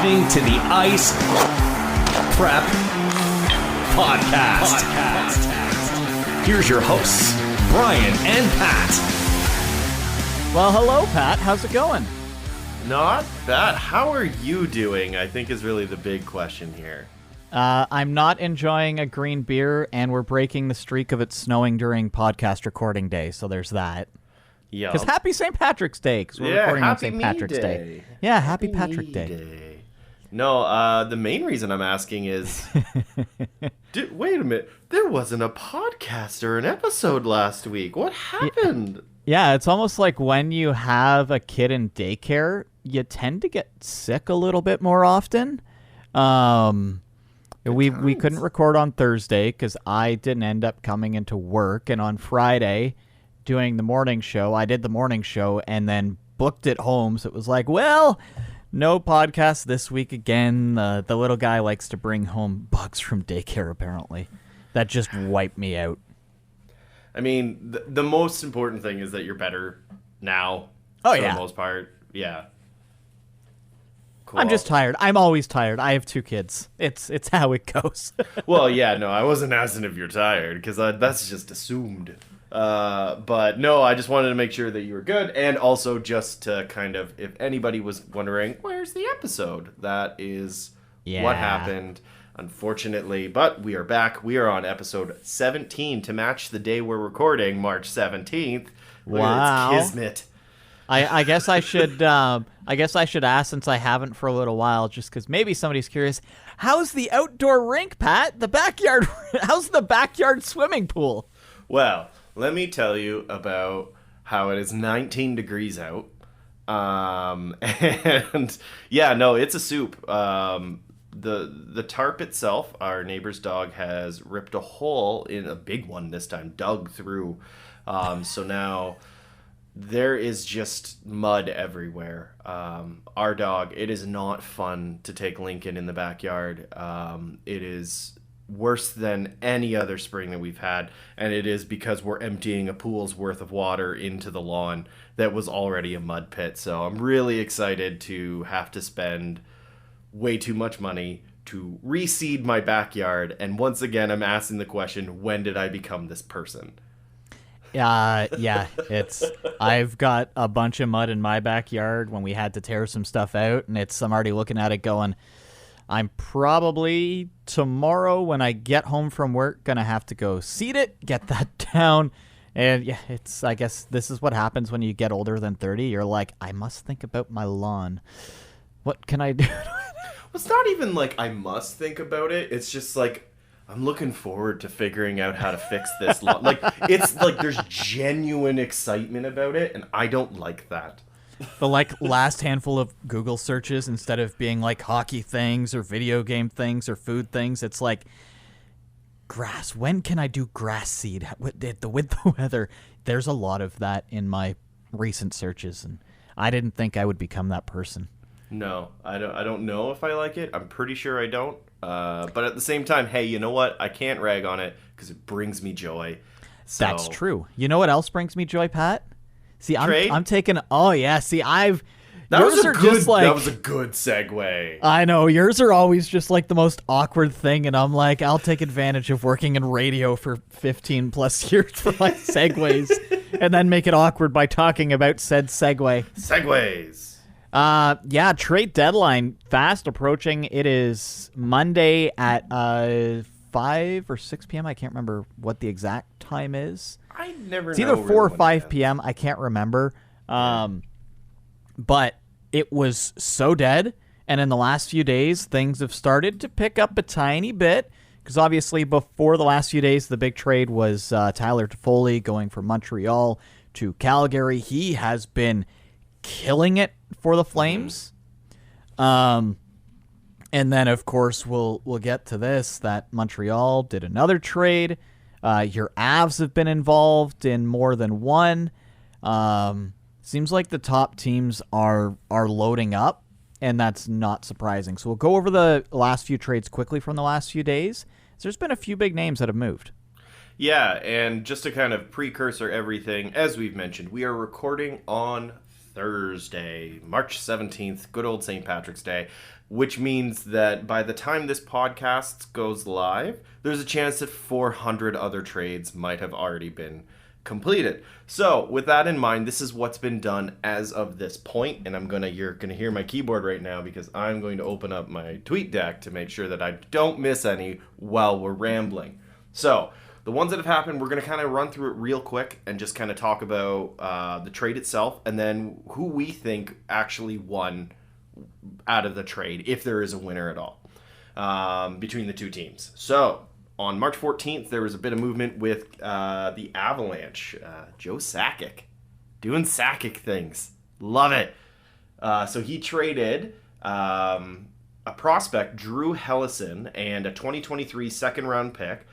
listening to the Ice Prep Podcast. Here's your hosts, Bryan and Pat. Well, hello, Pat. How's it going? Not bad. How are you doing, I think is really the big question here. I'm not enjoying a green beer, and we're breaking the streak of it snowing during podcast recording day, so there's that. Yeah. Because happy St. Patrick's Day, because we're recording on St. Patrick's Day. Yeah, happy Patrick Day. No, the main reason I'm asking is, wait a minute, there wasn't a podcast or an episode last week. What happened? Yeah, it's almost like when you have a kid in daycare, you tend to get sick a little bit more often. We couldn't record on Thursday because I didn't end up coming into work, and on Friday doing the morning show, I did the morning show and then booked it home. So it was like, well, no podcast this week again. The little guy likes to bring home bugs from daycare, apparently. That just wiped me out. I mean, the most important thing is that you're better now. Oh, for yeah. the most part. Yeah. Cool. I'm just tired. I'm always tired. I have 2 kids. It's how it goes. Well, yeah, no, I wasn't asking if you're tired, because that's just assumed. But no, I just wanted to make sure that you were good, and also just to kind of, if anybody was wondering, where's the episode? That is what happened, unfortunately. But we are back. We are on episode 17 to match the day we're recording, March 17th. Wow. It's kismet. I guess I should ask, since I haven't for a little while, just because maybe somebody's curious. How's the outdoor rink, Pat? The backyard. How's the backyard swimming pool? Well, let me tell you about how it is 19 degrees out. And yeah, no, it's a soup. The tarp itself, our neighbor's dog has ripped a hole in, a big one this time, dug through. So now there is just mud everywhere. Our dog, it is not fun to take Lincoln in the backyard. It is worse than any other spring that we've had, and it is because we're emptying a pool's worth of water into the lawn that was already a mud pit. So I'm really excited to have to spend way too much money to reseed my backyard, and once again I'm asking the question, when did I become this person? Yeah, I've got a bunch of mud in my backyard when we had to tear some stuff out, and I'm already looking at it going, I'm probably tomorrow when I get home from work gonna have to go seed it, get that down. And yeah, I guess this is what happens when you get older than 30. You're like, I must think about my lawn. What can I do? It's not even like I must think about it. It's just like, I'm looking forward to figuring out how to fix this lawn. Like, it's like there's genuine excitement about it, and I don't like that. The last handful of Google searches, instead of being like hockey things or video game things or food things, it's like grass. When can I do grass seed with the weather? There's a lot of that in my recent searches, and I didn't think I would become that person. No, I don't know if I like it. I'm pretty sure I don't. But at the same time, hey, you know what? I can't rag on it because it brings me joy. So, that's true. You know what else brings me joy, Pat? See, I'm taking. Oh yeah. See, that was a good segue. I know yours are always just like the most awkward thing, and I'm like, I'll take advantage of working in radio for 15 plus years for my segues, and then make it awkward by talking about said segue. Segues. Yeah, trade deadline fast approaching. It is Monday at 5 or 6 p.m. I can't remember what the exact time is. I never know. It's either 4 or 5 p.m. I can't remember. But it was so dead, and in the last few days, things have started to pick up a tiny bit. Because obviously, before the last few days, the big trade was Tyler Toffoli going from Montreal to Calgary. He has been killing it for the Flames. And then, of course, we'll get to this, that Montreal did another trade. Your Avs have been involved in more than one. Seems like the top teams are loading up, and that's not surprising. So we'll go over the last few trades quickly from the last few days. There's been a few big names that have moved. Yeah, and just to kind of precursor everything, as we've mentioned, we are recording on Thursday, March 17th, good old St. Patrick's Day. which means that by the time this podcast goes live, there's a chance that 400 other trades might have already been completed. So with that in mind, this is what's been done as of this point, and you're gonna hear my keyboard right now because I'm going to open up my tweet deck to make sure that I don't miss any while we're rambling. So the ones that have happened, we're gonna kind of run through it real quick and just kind of talk about the trade itself, and then who we think actually won out of the trade, if there is a winner at all, between the two teams. So on March 14th, there was a bit of movement with the Avalanche. Joe Sakic doing Sakic things. Love it. So he traded a prospect, Drew Hellison, and a 2023 second-round pick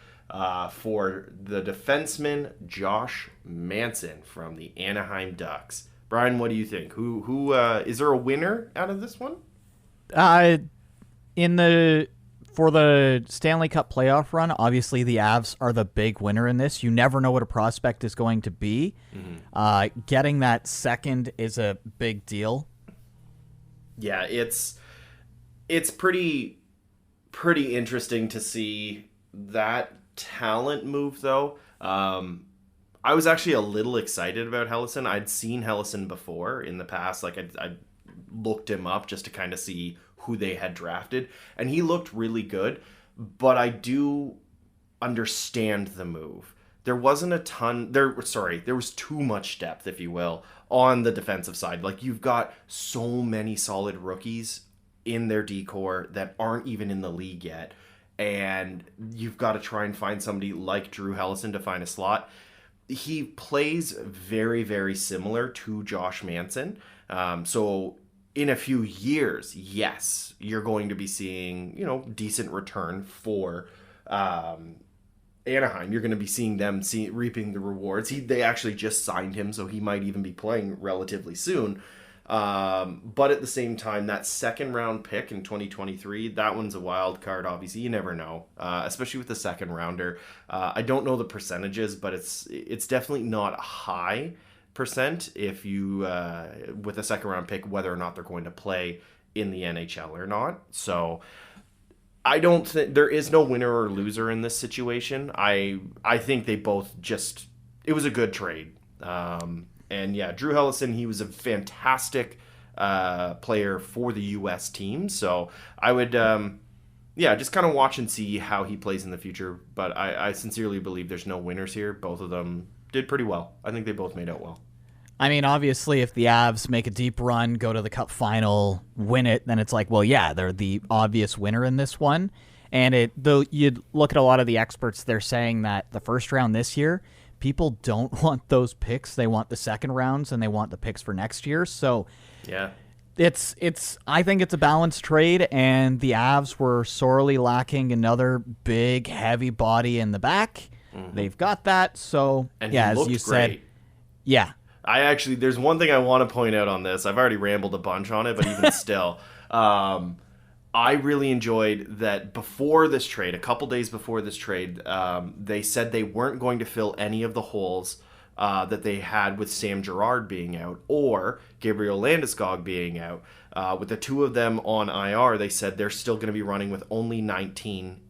for the defenseman Josh Manson from the Anaheim Ducks. Bryan, what do you think? Who is there a winner out of this one? For the Stanley Cup playoff run, obviously the Avs are the big winner in this. You never know what a prospect is going to be. Mm-hmm. Getting that second is a big deal. Yeah, it's pretty interesting to see that talent move, though. I was actually a little excited about Hellison. I'd seen Hellison before in the past. Like I looked him up just to kind of see who they had drafted, and he looked really good. But I do understand the move. There wasn't a ton. There was too much depth, if you will, on the defensive side. Like you've got so many solid rookies in their decor that aren't even in the league yet, and you've got to try and find somebody like Drew Hellison to find a slot. He plays very, very similar to Josh Manson. So in a few years, yes, you're going to be seeing, decent return for Anaheim. You're going to be seeing them reaping the rewards. They actually just signed him, so he might even be playing relatively soon. But at the same time, that second round pick in 2023, that one's a wild card. Obviously, you never know, especially with the second rounder. I don't know the percentages, but it's definitely not a high percent if you with a second round pick, whether or not they're going to play in the NHL or not. So I don't think there is no winner or loser in this situation. I think they both it was a good trade. And yeah, Drew Hellison, he was a fantastic player for the U.S. team. So I would, just kind of watch and see how he plays in the future. But I sincerely believe there's no winners here. Both of them did pretty well. I think they both made out well. I mean, obviously, if the Avs make a deep run, go to the Cup final, win it, then it's like, well, yeah, they're the obvious winner in this one. And though you'd look at a lot of the experts, they're saying that the first round this year, people don't want those picks. They want the second rounds and they want the picks for next year. So yeah, I think it's a balanced trade, and the Avs were sorely lacking another big, heavy body in the back. Mm-hmm. They've got that. So and yeah, as you said, yeah. There's one thing I want to point out on this. I've already rambled a bunch on it, but even still, I really enjoyed that before this trade, a couple days before this trade, they said they weren't going to fill any of the holes that they had with Sam Girard being out or Gabriel Landeskog being out. With the two of them on IR, they said they're still going to be running with only 19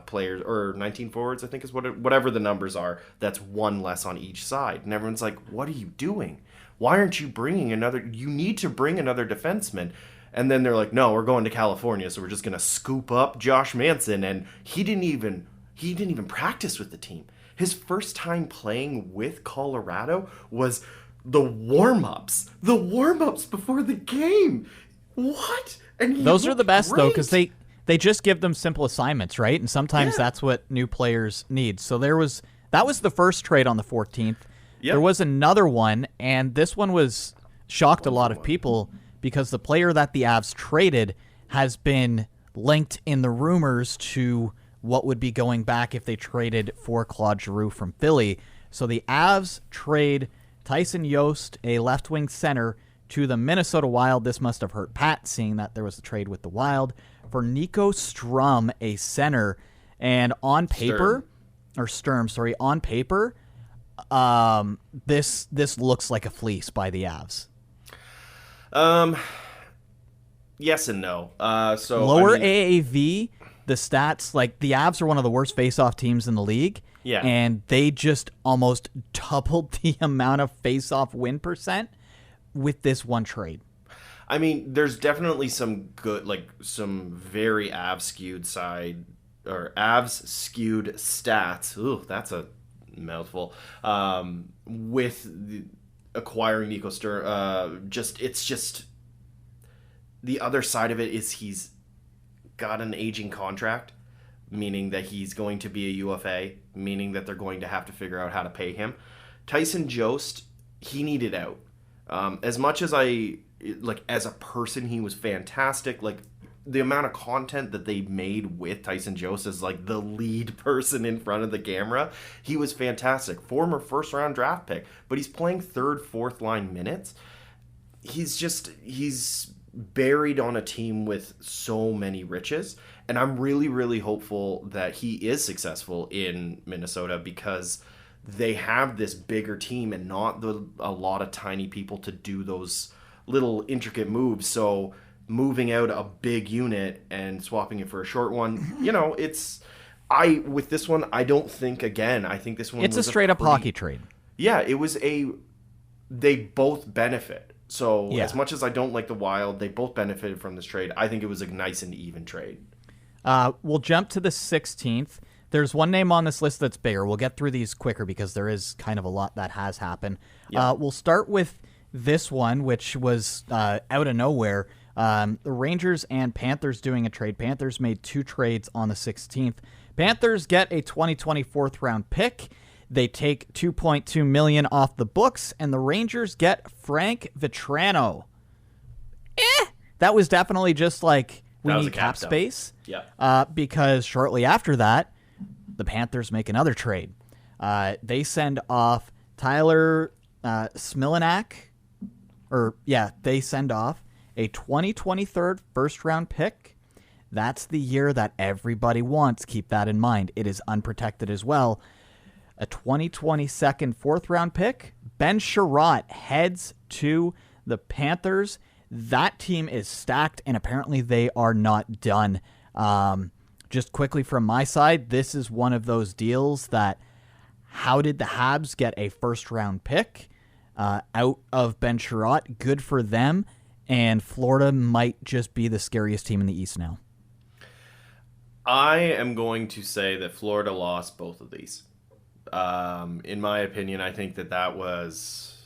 players, or 19 forwards, I think is whatever the numbers are. That's one less on each side. And everyone's like, what are you doing? Why aren't you bringing another? You need to bring another defenseman. And then they're like, no, we're going to California, so we're just going to scoop up Josh Manson. And he didn't even practice with the team. His first time playing with Colorado was the warm-ups before the game. What? And those are the best, though, because they just give them simple assignments, right? And sometimes that's what new players need. So that was the first trade on the 14th. Yep. There was another one, and this one shocked a lot of people because the player that the Avs traded has been linked in the rumors to what would be going back if they traded for Claude Giroux from Philly. So the Avs trade Tyson Yost, a left-wing center, to the Minnesota Wild. This must have hurt Pat, seeing that there was a trade with the Wild, for Nico Strum, a center. And on paper, this looks like a fleece by the Avs. Yes and no. So Lower I mean, AAV, the stats, like the Avs are one of the worst face-off teams in the league. Yeah. And they just almost doubled the amount of face-off win percent with this one trade. I mean, there's definitely some good, like some very Avs skewed side or Avs skewed stats. Ooh, that's a mouthful. With acquiring Nico Sturm, it's just the other side of it is he's got an aging contract, meaning that he's going to be a UFA, meaning that they're going to have to figure out how to pay him. Tyson Jost, he needed out. As much as as a person, he was fantastic. Like, the amount of content that they made with Tyson Jost as, like, the lead person in front of the camera, he was fantastic. Former first-round draft pick, but he's playing third, fourth-line minutes. He's buried on a team with so many riches, and I'm really, really hopeful that he is successful in Minnesota because they have this bigger team and not a lot of tiny people to do those little intricate moves. So moving out a big unit and swapping it for a short one, with this one, I don't think, again, I think this one It's was a straight up hockey trade. Yeah, they both benefit. So Yeah. as much as I don't like the Wild, they both benefited from this trade. I think it was a nice and even trade. We'll jump to the 16th. There's one name on this list that's bigger. We'll get through these quicker because there is kind of a lot that has happened. Yeah. We'll start with this one, which was out of nowhere. The Rangers and Panthers doing a trade. Panthers made 2 trades on the 16th. Panthers get a 2020 4th-round pick. They take $2.2 million off the books, and the Rangers get Frank Vetrano. That was definitely just like we That was need a cap cap dump. space. Yeah. Because shortly after that, the Panthers make another trade. They send off Tyler Smilanac, they send off a 2023 first-round pick. That's the year that everybody wants. Keep that in mind. It is unprotected as well. A 2022 4th-round pick. Ben Sharat heads to the Panthers. That team is stacked, and apparently they are not done. Just quickly from my side, this is one of those deals that how did the Habs get a first-round pick out of Ben Sharat? Good for them, and Florida might just be the scariest team in the East now. I am going to say that Florida lost both of these. In my opinion, I think that was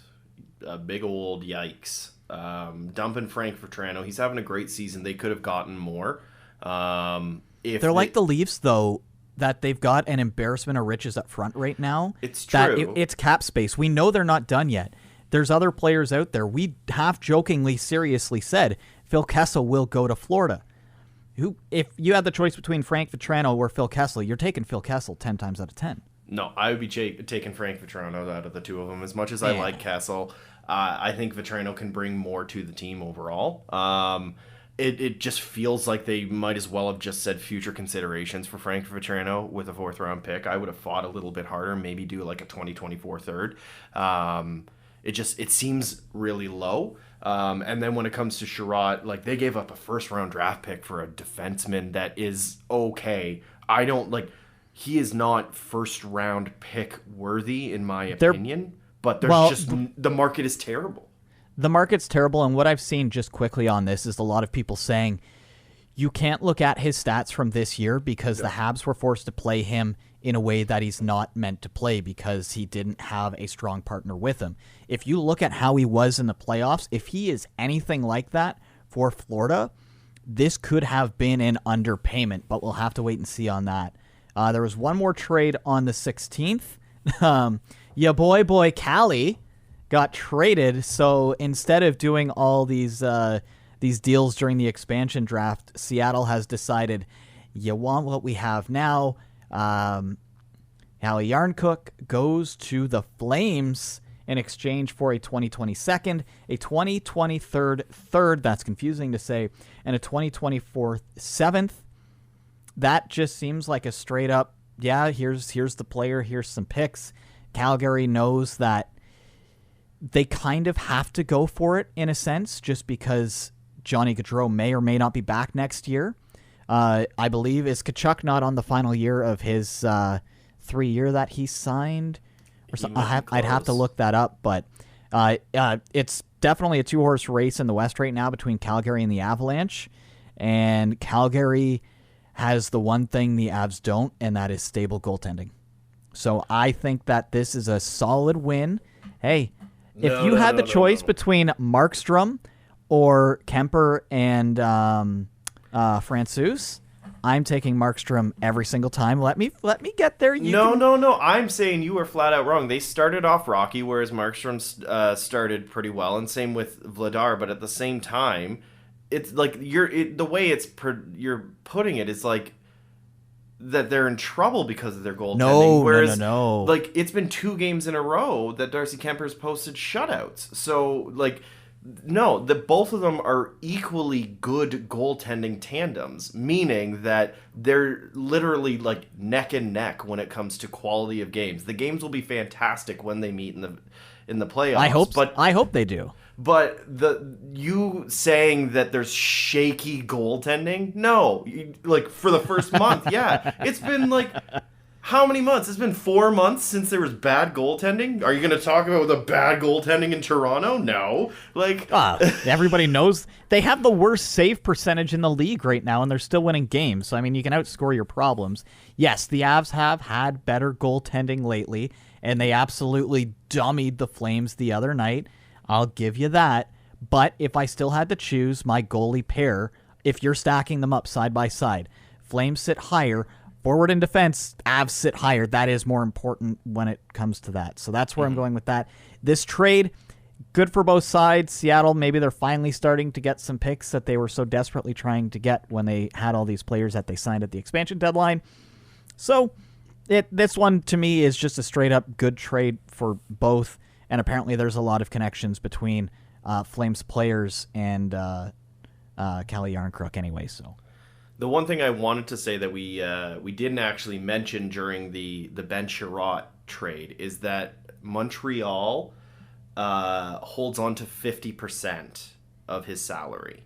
a big old yikes. Dumping Frank Vetrano, he's having a great season. They could have gotten more. They're like the Leafs, though, that they've got an embarrassment of riches up front right now. It's that true. It's cap space. We know they're not done yet. There's other players out there. We half-jokingly, seriously said Phil Kessel will go to Florida. If you had the choice between Frank Vetrano or Phil Kessel, you're taking Phil Kessel 10 times out of 10. No, I would be taking Frank Vetrano out of the two of them. As much as I like Kessel, I think Vetrano can bring more to the team overall. It just feels like they might as well have just said future considerations for Frank Vetrano with a 4th-round pick. I would have fought a little bit harder, maybe do like a 2024 third. It seems really low. And then when it comes to Sharat, like they gave up a 1st-round draft pick for a defenseman that is okay. He is not 1st-round pick worthy in my opinion, but the market is terrible. The market's terrible, and what I've seen just quickly on this is a lot of people saying you can't look at his stats from this year because the Habs were forced to play him in a way that he's not meant to play because he didn't have a strong partner with him. If you look at how he was in the playoffs, if he is anything like that for Florida, this could have been an underpayment, but we'll have to wait and see on that. There was one more trade on the 16th. Ya boy Callie got traded, so instead of doing all these deals during the expansion draft, Seattle has decided, you want what we have now. Hallie Yarncook goes to the Flames in exchange for a 2020 second, a 2023 third, that's confusing to say, and a 2024 seventh. That just seems like a straight up, here's the player, here's some picks. Calgary knows that they kind of have to go for it in a sense, just because Johnny Gaudreau may or may not be back next year. I believe, is Tkachuk not on the final year of his 3-year that he signed? Or something? I'd have to look that up, but it's definitely a 2-horse race in the West right now between Calgary and the Avalanche. And Calgary has the one thing the Avs don't, and that is stable goaltending. So I think that this is a solid win. Hey, if you had the choice between Markstrom or Kemper and Francouz, I'm taking Markstrom every single time. Let me get there. No. I'm saying you were flat out wrong. They started off rocky, whereas Markstrom started pretty well, and same with Vladar. But at the same time, it's like the way you're putting it is like that they're in trouble because of their goaltending. No. Like, it's been 2 games in a row that Darcy Kemper's posted shutouts. So, like, no, both of them are equally good goaltending tandems, meaning that they're literally like neck and neck when it comes to quality of games. The games will be fantastic when they meet in the playoffs. I hope they do. But you saying that there's shaky goaltending? No. Like, for the first month, yeah. It's been, like, how many months? It's been 4 months since there was bad goaltending? Are you going to talk about the bad goaltending in Toronto? No. Like... everybody knows they have the worst save percentage in the league right now, and they're still winning games. So, I mean, you can outscore your problems. Yes, the Avs have had better goaltending lately, and they absolutely dummied the Flames the other night. I'll give you that. But if I still had to choose my goalie pair, if you're stacking them up side by side, Flames sit higher, forward and defense, Avs sit higher. That is more important when it comes to that. So that's where I'm going with that. This trade, good for both sides. Seattle, maybe they're finally starting to get some picks that they were so desperately trying to get when they had all these players that they signed at the expansion deadline. So this one, to me, is just a straight-up good trade for both. And apparently there's a lot of connections between Flames players and Calle Yarncrook anyway. So the one thing I wanted to say that we didn't actually mention during the Ben Sharat trade is that Montreal holds on to 50% of his salary.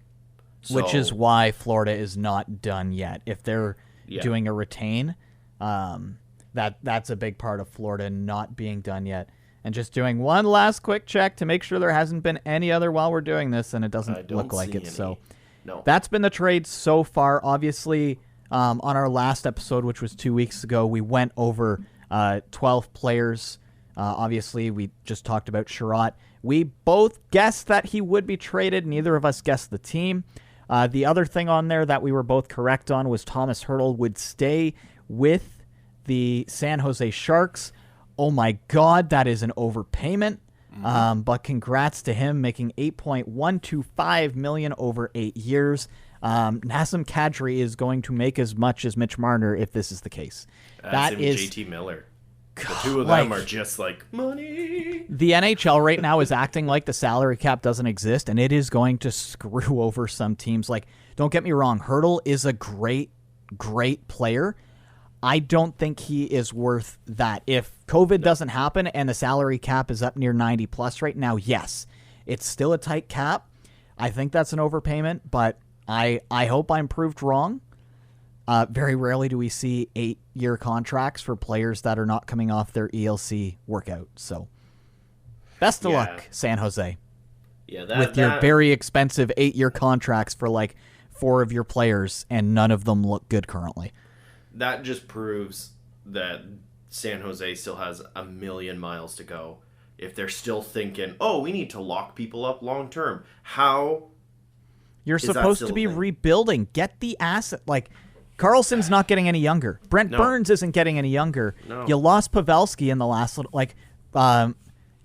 Which is why Florida is not done yet. If they're doing a retain, that's a big part of Florida not being done yet. And just doing one last quick check to make sure there hasn't been any other while we're doing this, and it doesn't look like it. So that's been the trade so far. Obviously, on our last episode, which was 2 weeks ago, we went over 12 players. Obviously, we just talked about Sharat. We both guessed that he would be traded. Neither of us guessed the team. The other thing on there that we were both correct on was Thomas Hertl would stay with the San Jose Sharks. Oh my God, that is an overpayment. But congrats to him making $8.125 million over 8 years. Nazem Kadri is going to make as much as Mitch Marner if this is the case. That is JT Miller. The two of them are just like money. The NHL right now is acting like the salary cap doesn't exist, and it is going to screw over some teams. Like, don't get me wrong, Hertl is a great player. I don't think he is worth that. If COVID doesn't happen and the salary cap is up near 90 plus right now, yes, it's still a tight cap. I think that's an overpayment, but I hope I'm proved wrong. Very rarely do we see 8-year contracts for players that are not coming off their ELC workout. So best of luck, San Jose. Yeah, with your very expensive 8-year contracts for like 4 of your players, and none of them look good currently. That just proves that San Jose still has a million miles to go. If they're still thinking, oh, we need to lock people up long term. How? You're supposed to be rebuilding. Get the asset. Like, Carlson's not getting any younger. Brent Burns isn't getting any younger. No. You lost Pavelski in the last little. Like,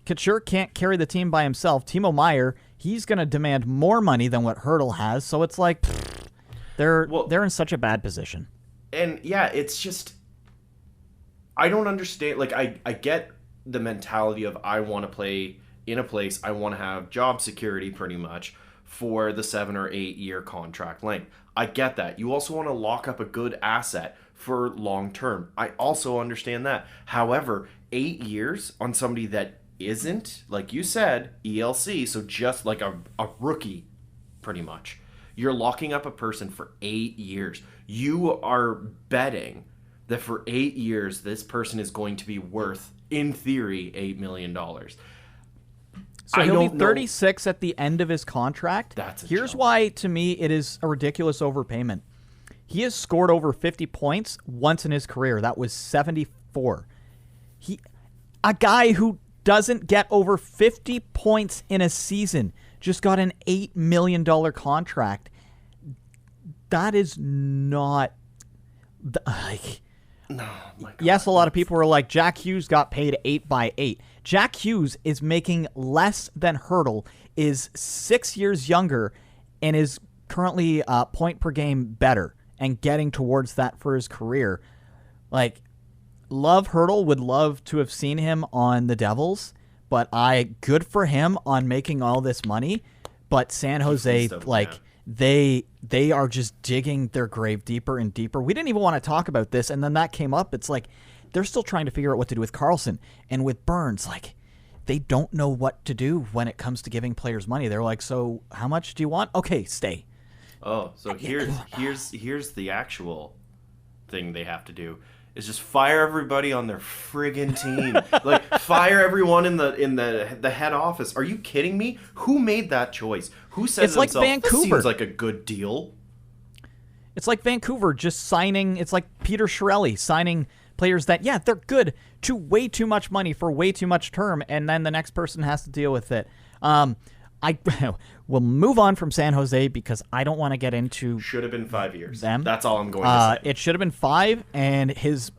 Couture can't carry the team by himself. Timo Meier, he's going to demand more money than what Hertl has. So it's like, they're in such a bad position. And yeah, it's just, I don't understand. Like, I get the mentality of I want to play in a place, I want to have job security pretty much for the 7 or 8 year contract length. I get that. You also want to lock up a good asset for long term. I also understand that. However, 8 years on somebody that isn't, like you said, ELC, so just like a rookie pretty much. You're locking up a person for 8 years. You are betting that for 8 years, this person is going to be worth, in theory, $8 million. So he'll be 36 at the end of his contract. Here's why, to me, it is a ridiculous overpayment. He has scored over 50 points once in his career. That was 74. A guy who doesn't get over 50 points in a season just got an $8 million contract. That is not... like... No, my God. Yes, a lot of people were like, Jack Hughes got paid 8 by 8. Jack Hughes is making less than Hurdle, is 6 years younger, and is currently point per game better and getting towards that for his career. Like, love Hurdle, would love to have seen him on the Devils, but good for him on making all this money. But San Jose, they are just digging their grave deeper and deeper. We didn't even want to talk about this, and then that came up. It's like they're still trying to figure out what to do with Karlsson and with Burns. Like, they don't know what to do when it comes to giving players money. They're like, so how much do you want? Okay, stay. Oh, so here's the actual thing they have to do. Is just fire everybody on their friggin' team. Like, fire everyone in the head office. Are you kidding me? Who made that choice? Who says it's like Vancouver? This seems like a good deal. It's like Vancouver just signing. It's like Peter Chiarelli signing players that, yeah, they're good to way too much money for way too much term, and then the next person has to deal with it. I will move on from San Jose because I don't want to get into... Should have been 5 years. Them. That's all I'm going to say. It should have been 5, and his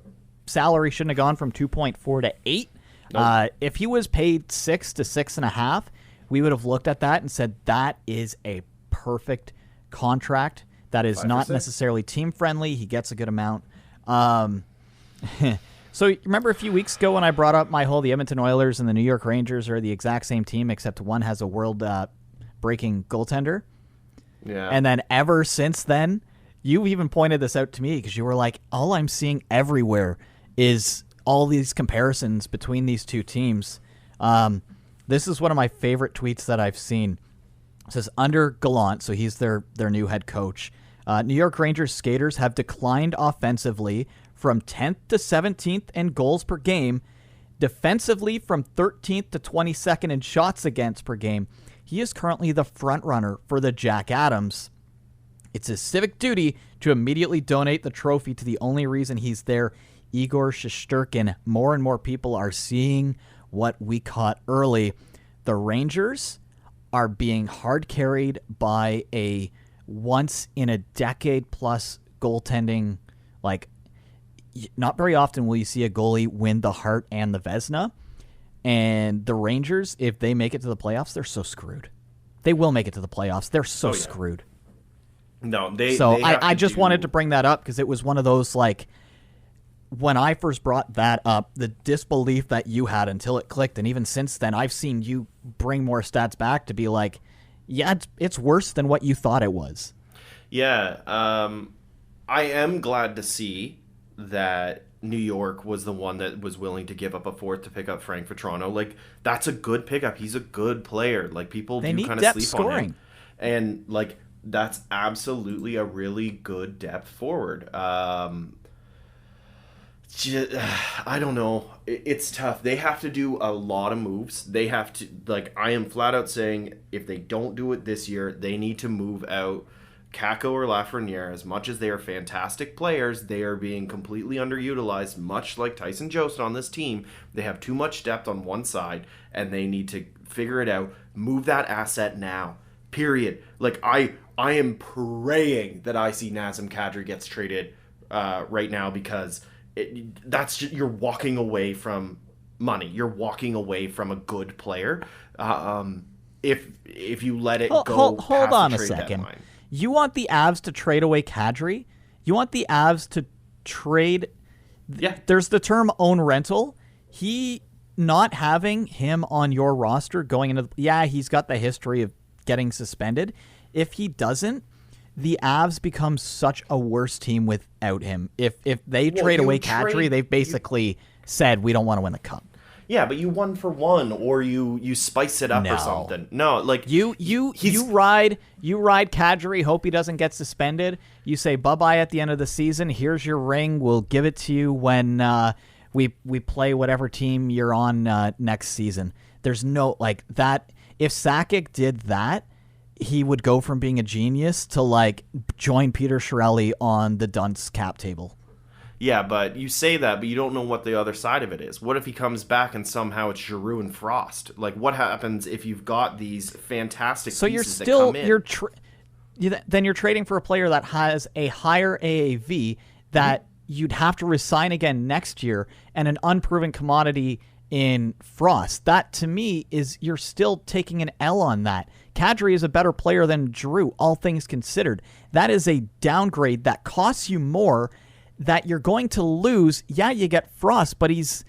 salary shouldn't have gone from 2.4 to 8. Nope. If he was paid 6 to 6.5, we would have looked at that and said that is a perfect contract. That is not necessarily team friendly. He gets a good amount. So remember a few weeks ago when I brought up the Edmonton Oilers and the New York Rangers are the exact same team, except one has a world-breaking goaltender? Yeah. And then ever since then, you even pointed this out to me because you were like, all I'm seeing everywhere is all these comparisons between these two teams. This is one of my favorite tweets that I've seen. It says, under Gallant, so he's their new head coach, New York Rangers skaters have declined offensively from 10th to 17th in goals per game, defensively from 13th to 22nd in shots against per game. He is currently the front runner for the Jack Adams. It's his civic duty to immediately donate the trophy to the only reason he's there, Igor Shesterkin. More and more people are seeing what we caught early. The Rangers are being hard carried by a once-in-a-decade-plus goaltending. Like, not very often will you see a goalie win the Hart and the Vezina. And the Rangers, if they make it to the playoffs, they're so screwed. They will make it to the playoffs. They're so screwed. No, I just wanted to bring that up because it was one of those, like, when I first brought that up, the disbelief that you had until it clicked, and even since then, I've seen you bring more stats back to be like, yeah, it's worse than what you thought it was. Yeah, I am glad to see that New York was the one that was willing to give up a fourth to pick up Frank Vetrano. Like, that's a good pickup. He's a good player. Like, people do kind of sleep on him. And, like, that's absolutely a really good depth forward. I don't know. It's tough. They have to do a lot of moves. They have to, like, I am flat out saying if they don't do it this year, they need to move out Kakko or Lafreniere. As much as they are fantastic players, they are being completely underutilized, much like Tyson Jost on this team. They have too much depth on one side, and they need to figure it out. Move that asset now. Period. Like, I am praying that I see Nazem Kadri gets traded right now because you're walking away from money. You're walking away from a good player. If you let it go. Hold on a second. Deadline. You want the Avs to trade away Kadri? You want the Avs to trade? Yeah. There's the term own rental. He not having him on your roster going into he's got the history of getting suspended. If he doesn't, the Avs become such a worse team without him. If they trade away Kadri, they've basically said we don't want to win the cup. Yeah, but you 1-for-1, or you spice it up or something. No, like you ride Kadri, hope he doesn't get suspended. You say bye-bye at the end of the season. Here's your ring. We'll give it to you when we play whatever team you're on next season. There's no like that. If Sakic did that, he would go from being a genius to like join Peter Chiarelli on the dunce cap table. Yeah, but you say that, but you don't know what the other side of it is. What if he comes back and somehow it's Giroux and Frost? Like, what happens if you've got these fantastic pieces that come in? Then you're trading for a player that has a higher AAV that you'd have to resign again next year, and an unproven commodity in Frost. That, to me, is you're still taking an L on that. Kadri is a better player than Giroux, all things considered. That is a downgrade that costs you more, that you're going to lose. Yeah, you get Frost, but he's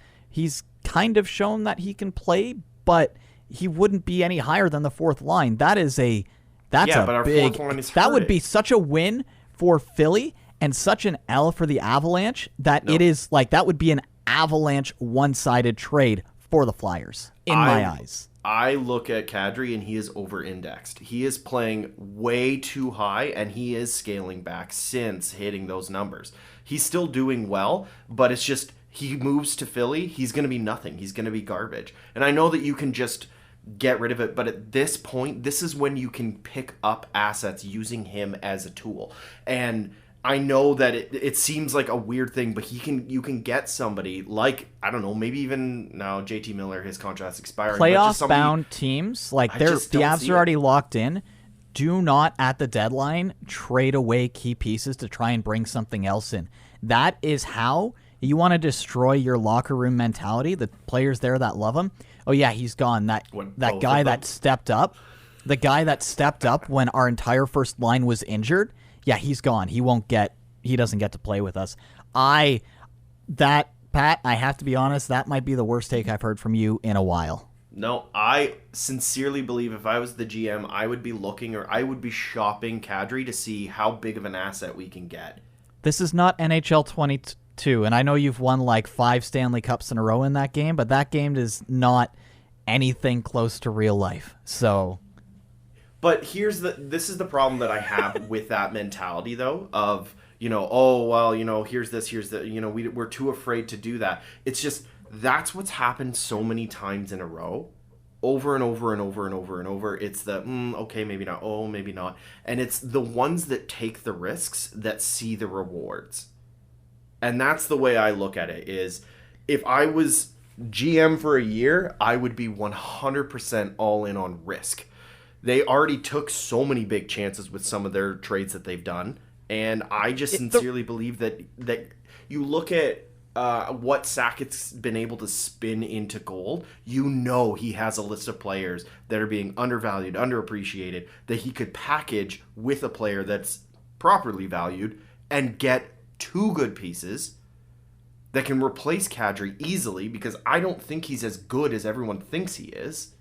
kind of shown that he can play, but he wouldn't be any higher than the fourth line. But our big. Fourth line is that would be such a win for Philly and such an L for the Avalanche that it is like that would be an Avalanche one-sided trade for the Flyers in my eyes. I look at Kadri and he is over-indexed. He is playing way too high, and he is scaling back since hitting those numbers. He's still doing well, but it's just he moves to Philly, he's going to be nothing. He's going to be garbage. And I know that you can just get rid of it, but at this point, this is when you can pick up assets using him as a tool. And I know that it seems like a weird thing, but you can get somebody like, I don't know, maybe even now JT Miller, his contract's expiring. Playoff-bound teams, like the Avs are already locked in. Do not, at the deadline, trade away key pieces to try and bring something else in. That is how you want to destroy your locker room mentality, the players there that love him. Oh, yeah, he's gone. The guy that stepped up when our entire first line was injured, yeah, he's gone. He doesn't get to play with us. Pat, I have to be honest, that might be the worst take I've heard from you in a while. No, I sincerely believe if I was the GM, I would be looking, or I would be shopping Kadri to see how big of an asset we can get. This is not NHL 22, and I know you've won like 5 Stanley Cups in a row in that game, but that game is not anything close to real life. So, but this is the problem that I have with that mentality, though, of, oh, well, here's the, we're too afraid to do that. It's just, that's what's happened so many times in a row, over and over and over and over and over. It's the, okay, maybe not, oh, maybe not. And it's the ones that take the risks that see the rewards. And that's the way I look at it, is if I was GM for a year, I would be 100% all in on risk. They already took so many big chances with some of their trades that they've done. And I just sincerely believe that you look at what Sakic's been able to spin into gold, he has a list of players that are being undervalued, underappreciated, that he could package with a player that's properly valued and get 2 good pieces that can replace Kadri easily, because I don't think he's as good as everyone thinks he is.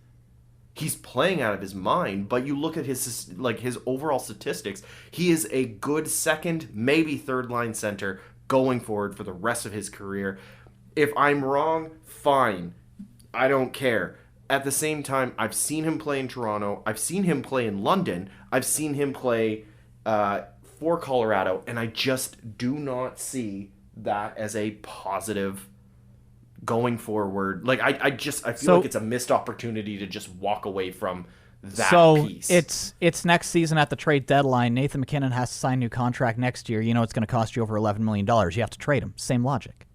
He's playing out of his mind, but you look at his overall statistics, he is a good second, maybe third line center going forward for the rest of his career. If I'm wrong, fine. I don't care. At the same time, I've seen him play in Toronto. I've seen him play in London. I've seen him play for Colorado, and I just do not see that as a positive going forward. Like, I feel like it's a missed opportunity to just walk away from that piece. So it's next season at the trade deadline. Nathan McKinnon has to sign a new contract next year. It's going to cost you over $11 million. You have to trade him. Same logic.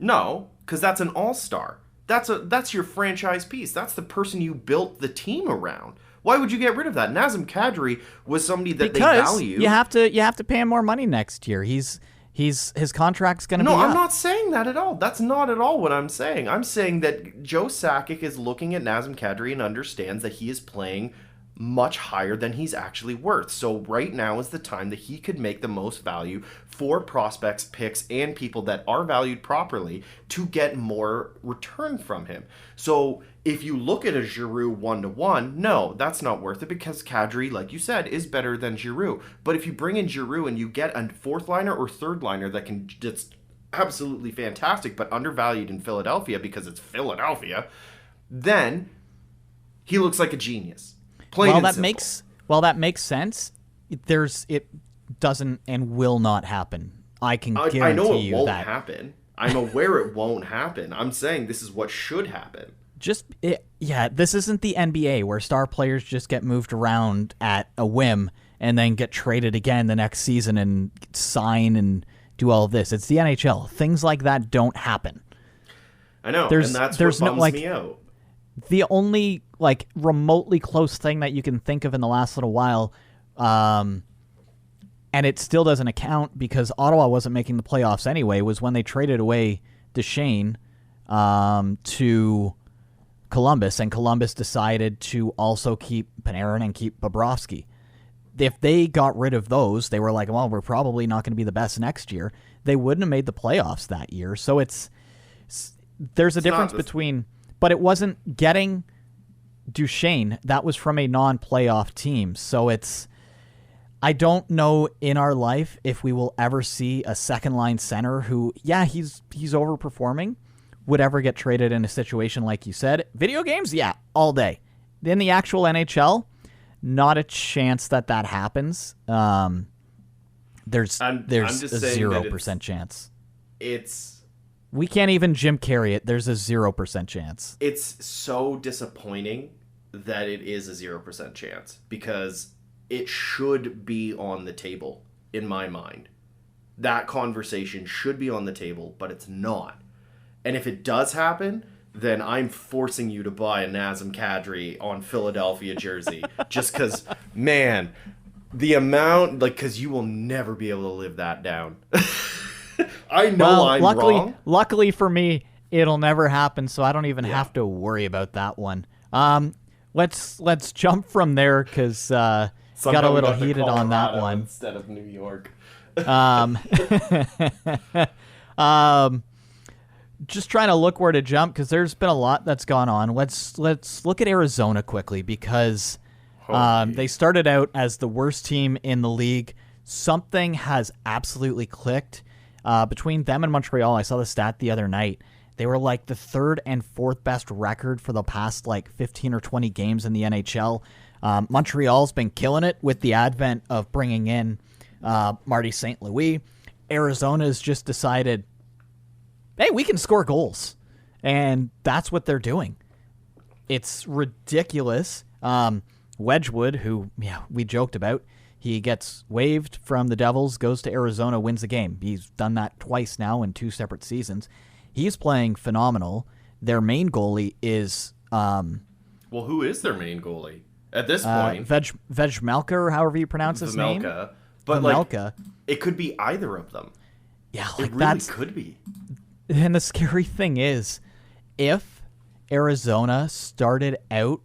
No, because that's an all-star. That's your franchise piece. That's the person you built the team around. Why would you get rid of that? Nazem Kadri was somebody that they value. You have to pay him more money next year. His contract's going to be up. No, I'm not saying that at all. That's not at all what I'm saying. I'm saying that Joe Sakic is looking at Nazem Kadri and understands that he is playing much higher than he's actually worth. So right now is the time that he could make the most value for prospects, picks, and people that are valued properly to get more return from him. So if you look at a Giroux 1-to-1, no, that's not worth it, because Kadri, like you said, is better than Giroux. But if you bring in Giroux and you get a fourth liner or third liner that can just absolutely fantastic, but undervalued in Philadelphia because it's Philadelphia, then he looks like a genius. Plain and simple. That makes sense. It doesn't and will not happen. I can guarantee you that. I know it won't happen. I'm aware it won't happen. I'm saying this is what should happen. This isn't the NBA where star players just get moved around at a whim and then get traded again the next season and sign and do all of this. It's the NHL. Things like that don't happen. I know, and that's what bums me out. The only remotely close thing that you can think of in the last little while, and it still doesn't account because Ottawa wasn't making the playoffs anyway, was when they traded away Duchesne to Columbus, and Columbus decided to also keep Panarin and keep Bobrovsky. If they got rid of those, they were like, well, we're probably not going to be the best next year. They wouldn't have made the playoffs that year. So there's a difference between, but it wasn't getting Duchesne. That was from a non-playoff team. So I don't know in our life if we will ever see a second-line center who, he's overperforming, would ever get traded in a situation like you said. Video games, all day. In the actual NHL, not a chance that happens. There's a 0% chance. We can't even Jim Carrey it. There's a 0% chance. It's so disappointing that it is a 0% chance because it should be on the table in my mind. That conversation should be on the table, but it's not. And if it does happen, then I'm forcing you to buy a Nazem Kadri on Philadelphia jersey. Just because, man, the amount, because you will never be able to live that down. I know I'm wrong. Luckily for me, it'll never happen, so I don't even have to worry about that one. Let's jump from there because got a little heated on that one. Instead of New York. Just trying to look where to jump because there's been a lot that's gone on. Let's look at Arizona quickly because they started out as the worst team in the league. Something has absolutely clicked between them and Montreal. I saw the stat the other night. They were like the third and fourth best record for the past 15 or 20 games in the NHL. Montreal's been killing it with the advent of bringing in Marty St. Louis. Arizona's just decided, hey, we can score goals. And that's what they're doing. It's ridiculous. Wedgwood, who we joked about, he gets waived from the Devils, goes to Arizona, wins the game. He's done that twice now in 2 separate seasons. He's playing phenomenal. Their main goalie is... well, who is their main goalie at this point? Vejmelka, or however you pronounce his name. But it could be either of them. Yeah, it really could be. And the scary thing is, if Arizona started out,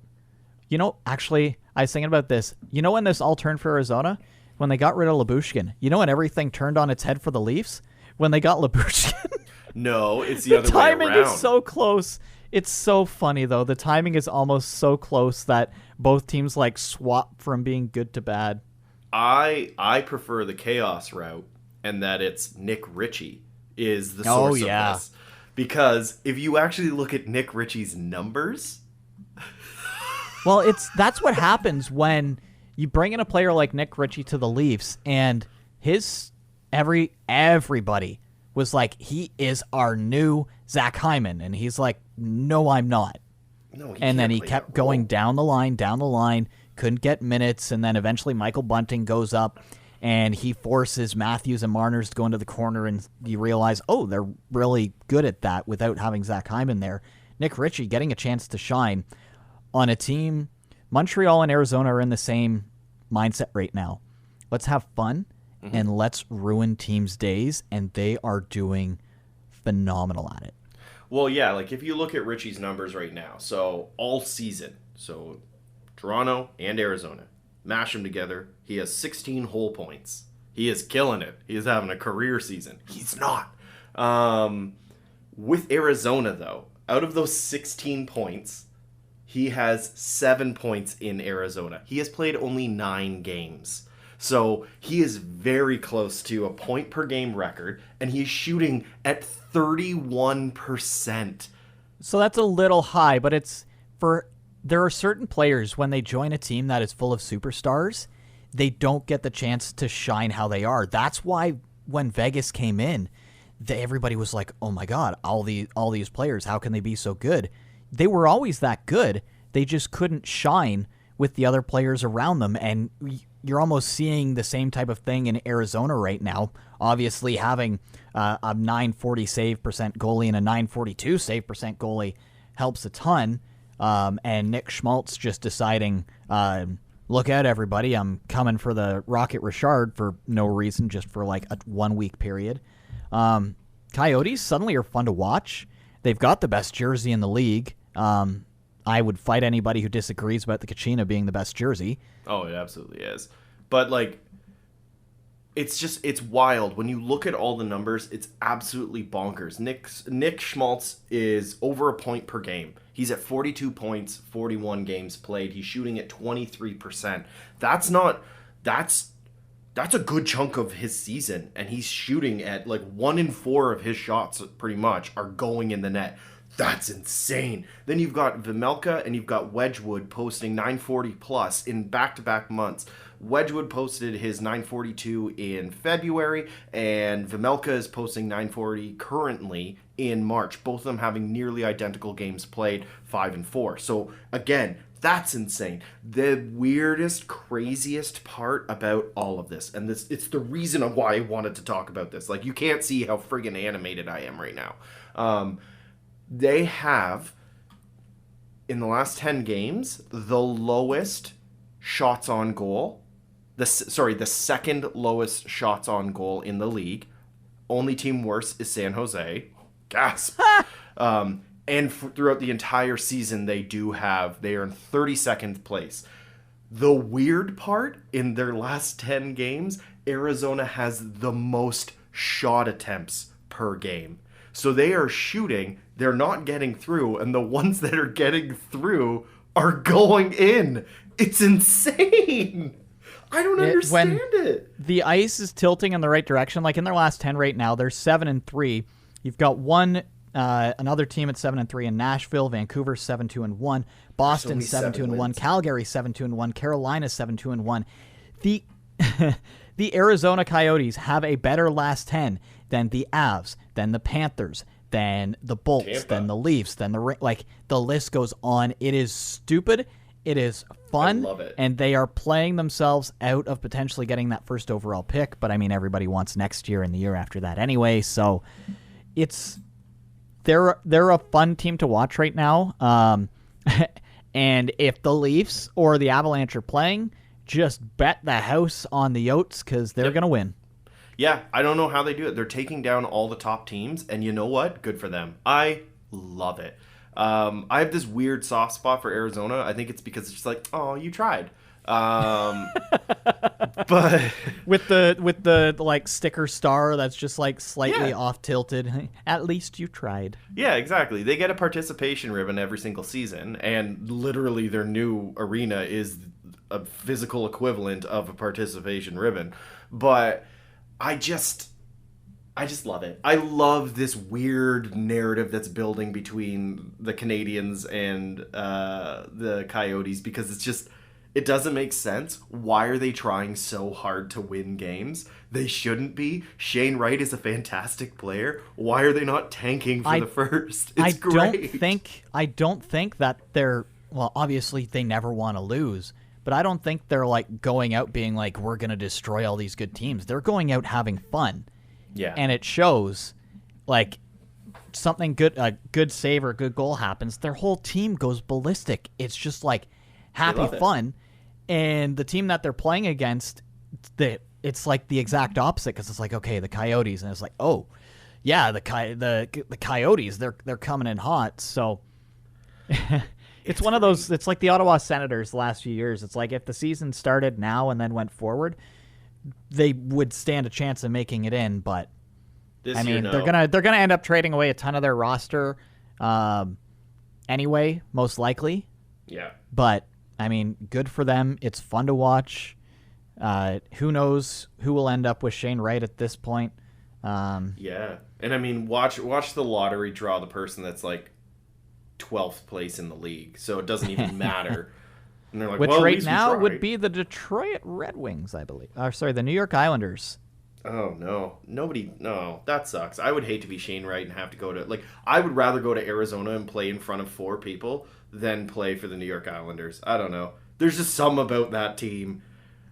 actually, I was thinking about this. When this all turned for Arizona? When they got rid of Lyubushkin. When everything turned on its head for the Leafs? When they got Lyubushkin. No, it's the other way around. The timing is so close. It's so funny, though. The timing is almost so close that both teams, swap from being good to bad. I prefer the chaos route, and that it's Nick Ritchie is the source of this. Because if you actually look at Nick Ritchie's numbers... Well, that's what happens when you bring in a player like Nick Ritchie to the Leafs, and everybody was like, he is our new Zach Hyman, and he's like, no, I'm not. No, and then he kept going down the line, couldn't get minutes, and then eventually Michael Bunting goes up, and he forces Matthews and Marners to go into the corner, and you realize, oh, they're really good at that without having Zach Hyman there. Nick Ritchie getting a chance to shine on a team. Montreal and Arizona are in the same mindset right now. Let's have fun, and let's ruin teams' days, and they are doing phenomenal at it. Well, yeah, if you look at Ritchie's numbers right now, so all season, so Toronto and Arizona, mash them together, he has 16 whole points. He is killing it. He is having a career season. He's not. With Arizona, though, out of those 16 points, he has 7 points in Arizona. He has played only 9 games. So he is very close to a point per game record, and he's shooting at 31%. So that's a little high, but there are certain players when they join a team that is full of superstars, they don't get the chance to shine how they are. That's why when Vegas came in, everybody was like, "Oh my God, all these players, how can they be so good?" They were always that good. They just couldn't shine with the other players around them, and you're almost seeing the same type of thing in Arizona right now. Obviously, having a 940 save percent goalie and a 942 save percent goalie helps a ton. And Nick Schmaltz just deciding, look out, everybody, I'm coming for the Rocket Richard for no reason, just for like a 1 week period. Coyotes suddenly are fun to watch. They've got the best jersey in the league. I would fight anybody who disagrees about the Kachina being the best jersey. Oh, it absolutely is. But, like, it's wild. When you look at all the numbers, it's absolutely bonkers. Nick Schmaltz is over a point per game. He's at 42 points, 41 games played. He's shooting at 23%. That's a good chunk of his season, and he's shooting at like 1 in 4 of his shots pretty much are going in the net. That's insane. Then you've got Vejmelka and you've got Wedgwood posting 940 plus in back-to-back months. Wedgwood posted his 942 in February, and Vejmelka is posting 940 currently in March. Both of them having nearly identical games played, 5 and 4. So again, that's insane. The weirdest, craziest part about all of this, and it's the reason why I wanted to talk about this. Like, you can't see how friggin' animated I am right now. They have, in the last 10 games, the lowest shots on goal. The second lowest shots on goal in the league. Only team worse is San Jose. Gasp. And throughout the entire season, they are in 32nd place. The weird part, in their last 10 games, Arizona has the most shot attempts per game. So they are shooting, they're not getting through, and the ones that are getting through are going in. It's insane. I don't understand it. The ice is tilting in the right direction. Like in their last 10 right now, they're 7-3. You've got another team at 7-3 in Nashville, Vancouver 7-2-1, Boston 7-2-1, Calgary 7-2-1, Carolina 7-2-1. The Arizona Coyotes have a better last 10 than the Avs, than the Panthers, than the Bolts, Tampa. than the Leafs, than the list goes on. It is stupid. It is fun. I love it. And they are playing themselves out of potentially getting that first overall pick. But I mean, everybody wants next year and the year after that anyway. So they're a fun team to watch right now. And if the Leafs or the Avalanche are playing, just bet the house on the Yotes because they're going to win. Yeah, I don't know how they do it. They're taking down all the top teams, and you know what? Good for them. I love it. I have this weird soft spot for Arizona. I think it's because it's just like, oh, you tried. But with the like sticker star that's just like slightly off tilted. At least you tried. Yeah, exactly. They get a participation ribbon every single season, and literally their new arena is a physical equivalent of a participation ribbon. But I just love it. I love this weird narrative that's building between the Canadians and the Coyotes, because it doesn't make sense. Why are they trying so hard to win games? They shouldn't be. Shane Wright is a fantastic player. Why are they not tanking for the first? It's great. I don't think that they're, well, obviously they never want to lose, but I don't think they're like going out being like, we're going to destroy all these good teams. They're going out having fun. Yeah. And it shows. Like, something good, a good save or a good goal happens, their whole team goes ballistic. It's just like happy fun. And the team that they're playing against, it's like the exact opposite, because it's like, okay, the Coyotes, and it's like, oh, yeah, the Coyotes, they're coming in hot. So it's one of those. It's like the Ottawa Senators the last few years. It's like if the season started now and then went forward, they would stand a chance of making it in. But this I mean, year, they're gonna end up trading away a ton of their roster, anyway, most likely. Yeah. But I mean, good for them. It's fun to watch. Who knows who will end up with Shane Wright at this point? Yeah, and I mean, watch the lottery draw the person that's like 12th place in the league, so it doesn't even matter. And they're like, which well, right now would be the Detroit Red Wings, I believe. Sorry, the New York Islanders. Oh, no. No, that sucks. I would hate to be Shane Wright and have to go to, like, I would rather go to Arizona and play in front of 4 people than play for the New York Islanders. I don't know. There's just some about that team.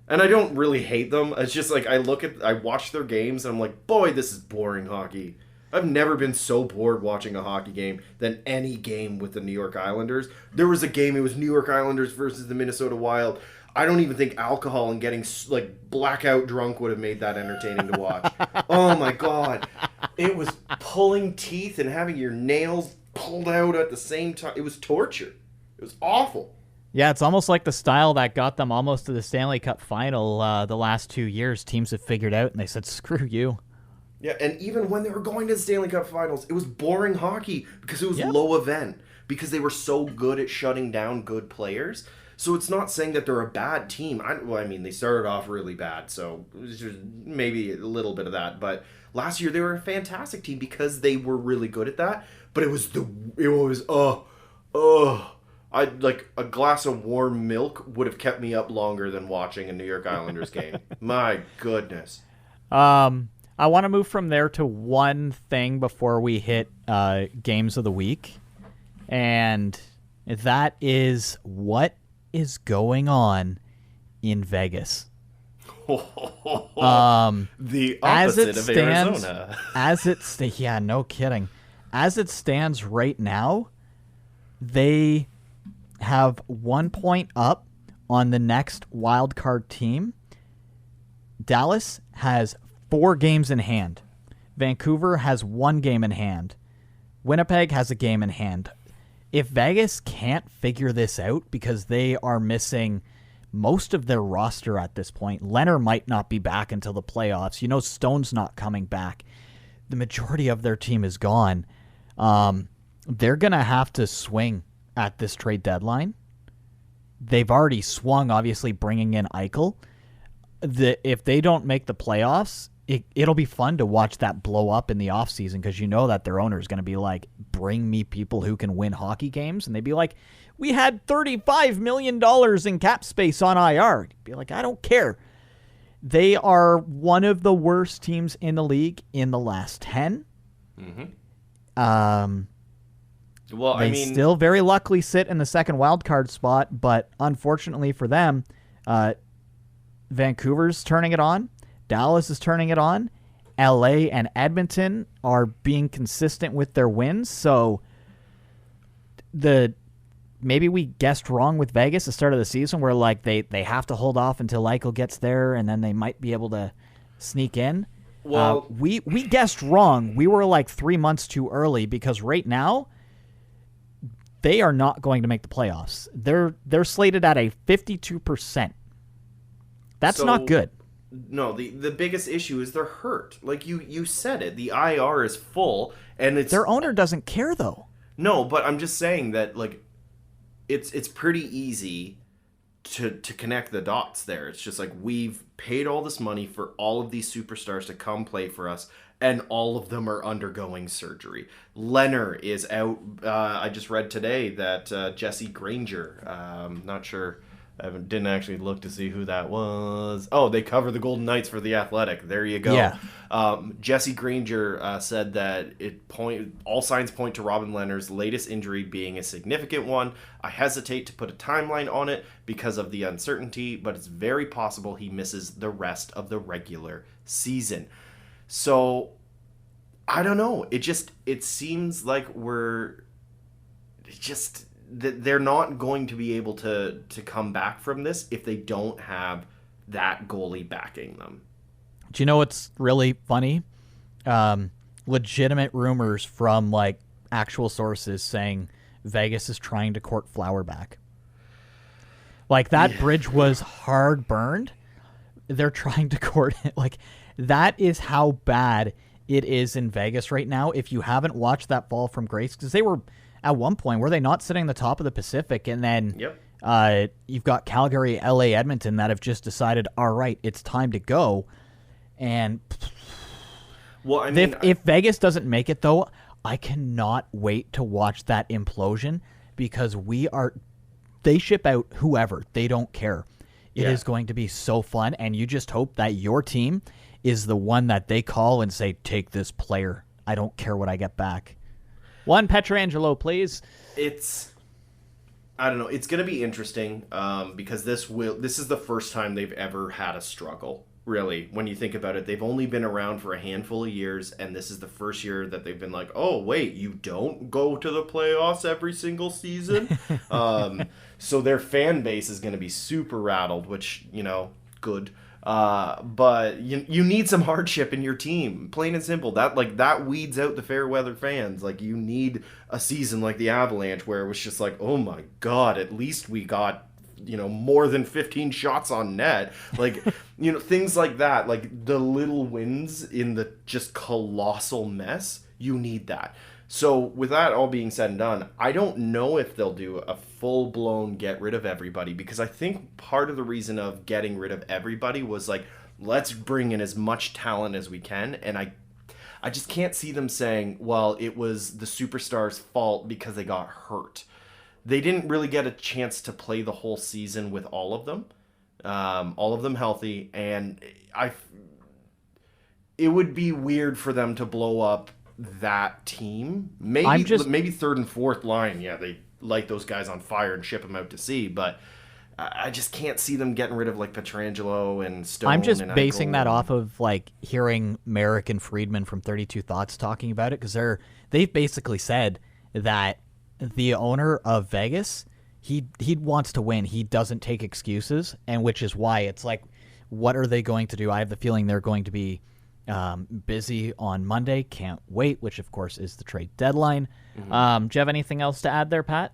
And I don't really hate them. It's just like, I watch their games and I'm like, boy, this is boring hockey. I've never been so bored watching a hockey game than any game with the New York Islanders. There was a game, it was New York Islanders versus the Minnesota Wild. I don't even think alcohol and getting like blackout drunk would have made that entertaining to watch. Oh my God. It was pulling teeth and having your nails pulled out at the same time. It was torture. It was awful. Yeah, it's almost like the style that got them almost to the Stanley Cup final the last 2 years. Teams have figured out and they said, screw you. Yeah, and even when they were going to the Stanley Cup finals, it was boring hockey because it was low event, because they were so good at shutting down good players. So it's not saying that they're a bad team. I mean, they started off really bad, so there's maybe a little bit of that. But last year they were a fantastic team because they were really good at that. But I like a glass of warm milk would have kept me up longer than watching a New York Islanders game. My goodness. I want to move from there to one thing before we hit games of the week, and that is what is going on in Vegas. The opposite of Arizona. Yeah, no kidding. As it stands right now, they have 1 point up on the next wild card team. Dallas has 4 games in hand. Vancouver has 1 game in hand. Winnipeg has a game in hand. If Vegas can't figure this out because they are missing most of their roster at this point, Leonard might not be back until the playoffs. You know, Stone's not coming back. The majority of their team is gone. They're going to have to swing at this trade deadline. They've already swung, obviously, bringing in Eichel. If they don't make the playoffs, it'll be fun to watch that blow up in the offseason because you know that their owner is going to be like, bring me people who can win hockey games. And they'd be like, we had $35 million in cap space on IR. You'd be like, I don't care. They are one of the worst teams in the league in the last 10. Mm-hmm. Well, they still very luckily sit in the second wild card spot, but unfortunately for them, Vancouver's turning it on. Dallas is turning it on. LA and Edmonton are being consistent with their wins. So maybe we guessed wrong with Vegas at the start of the season where like they have to hold off until Eichel gets there and then they might be able to sneak in. Well, we guessed wrong. We were like 3 months too early because right now they are not going to make the playoffs. They're slated at a 52%. That's not good. No, the biggest issue is they're hurt. Like you said it. The IR is full and it's their owner doesn't care though. No, but I'm just saying that like it's pretty easy to connect the dots there. It's just like we've paid all this money for all of these superstars to come play for us and all of them are undergoing surgery. Leonard is out. I just read today that Jesse Granger, not sure, I didn't actually look to see who that was. Oh, they cover the Golden Knights for The Athletic. There you go. Yeah. Jesse Granger said that all signs point to Robin Leonard's latest injury being a significant one. I hesitate to put a timeline on it because of the uncertainty, but it's very possible he misses the rest of the regular season. So, I don't know. It seems like they're not going to be able to come back from this if they don't have that goalie backing them. Do you know what's really funny? Legitimate rumors from like actual sources saying Vegas is trying to court Flower back. Like that bridge was hard burned. They're trying to court it. Like that is how bad it is in Vegas right now. If you haven't watched that fall from grace, because they were at one point, were they not sitting the top of the Pacific? And then You've got Calgary, LA, Edmonton that have just decided, all right, it's time to go. And Well, I mean, if Vegas doesn't make it, though, I cannot wait to watch that implosion because they ship out whoever. They don't care. It is going to be so fun, and you just hope that your team is the one that they call and say, take this player. I don't care what I get back. One Pietrangelo, please. I don't know. It's going to be interesting because this is the first time they've ever had a struggle. Really, when you think about it, they've only been around for a handful of years, and this is the first year that they've been like, oh, wait, you don't go to the playoffs every single season? So their fan base is going to be super rattled, which, good. But you need some hardship in your team, plain and simple. That weeds out the fair weather fans. Like, you need a season like the Avalanche where it was just like, oh my God, at least we got more than 15 shots on net. Like, things like that, like the little wins in the just colossal mess, you need that. So with that all being said and done, I don't know if they'll do a full-blown get rid of everybody, because I think part of the reason of getting rid of everybody was like, let's bring in as much talent as we can. And I just can't see them saying, well, it was the superstars' fault because they got hurt. They didn't really get a chance to play the whole season with all of them healthy, and it would be weird for them to blow up that team. Maybe third and fourth line, they light those guys on fire and ship them out to sea, but I just can't see them getting rid of like Pietrangelo and Stone. I'm just and basing Eichel that off of like hearing Merrick and Friedman from 32 Thoughts talking about it, because they've basically said that the owner of Vegas, he wants to win. He doesn't take excuses, and which is why it's like, what are they going to do? I have the feeling they're going to be busy on Monday. Can't wait, which of course is the trade deadline. Mm-hmm. Do you have anything else to add there, Pat?